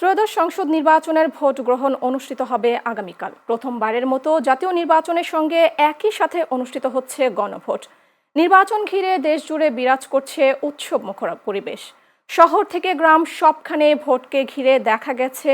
ত্রয়োদশ সংসদ নির্বাচনের ভোট গ্রহণ অনুষ্ঠিত হবে আগামীকাল। প্রথমবারের মতো জাতীয় নির্বাচনের সঙ্গে একই সাথে অনুষ্ঠিত হচ্ছে গণভোট। নির্বাচন ঘিরে দেশজুড়ে বিরাজ করছে উৎসবমুখর পরিবেশ। শহর থেকে গ্রাম সবখানে ভোটকে ঘিরে দেখা গেছে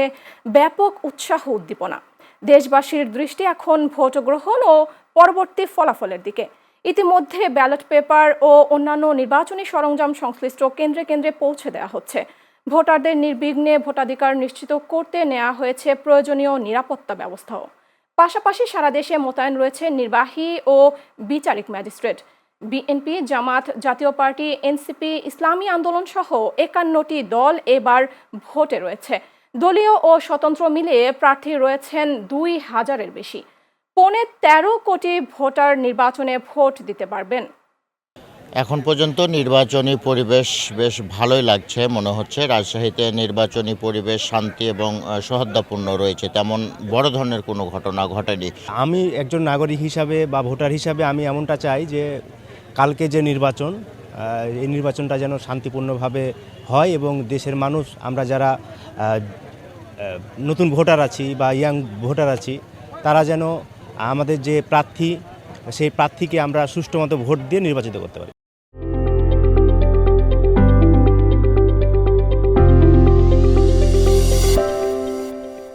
ব্যাপক উৎসাহ উদ্দীপনা। দেশবাসীর দৃষ্টি এখন ভোট গ্রহণ ও পরবর্তী ফলাফলের দিকে। ইতিমধ্যে ব্যালট পেপার ও অন্যান্য নির্বাচনী সরঞ্জাম সংশ্লিষ্ট কেন্দ্রে কেন্দ্রে পৌঁছে দেওয়া হচ্ছে। ভোটারদের নির্বিঘ্নে ভোটাধিকার নিশ্চিত করতে নেওয়া হয়েছে প্রয়োজনীয় নিরাপত্তা ব্যবস্থাও। পাশাপাশি সারা দেশে মোতায়েন রয়েছে নির্বাহী ও বিচারিক ম্যাজিস্ট্রেট। বিএনপি, জামাত, জাতীয় পার্টি, এনসিপি, ইসলামী আন্দোলন সহ 51টি দল এবার ভোটে রয়েছে। দলীয় ও স্বতন্ত্র মিলিয়ে প্রার্থী রয়েছেন 2000-এর বেশি। 13.5 কোটি ভোটার নির্বাচনে ভোট দিতে পারবেন। এখন পর্যন্ত নির্বাচনী পরিবেশ বেশ ভালোই লাগছে মনে হচ্ছে। রাজশাহীতে নির্বাচনী পরিবেশ শান্তি এবং সৌহার্দ্যপূর্ণ রয়েছে, তেমন বড় ধরনের কোনো ঘটনা ঘটেনি। আমি একজন নাগরিক হিসাবে বা ভোটার হিসাবে আমি এমনটা চাই যে কালকে যে নির্বাচন, এই নির্বাচনটা যেন শান্তিপূর্ণভাবে হয় এবং দেশের মানুষ, আমরা যারা নতুন ভোটার আছি বা ইয়াং ভোটার আছি, তারা যেন আমাদের যে প্রার্থী, সেই প্রার্থীকে আমরা সুষ্ঠুমতো ভোট দিয়ে নির্বাচিত করতে পারি।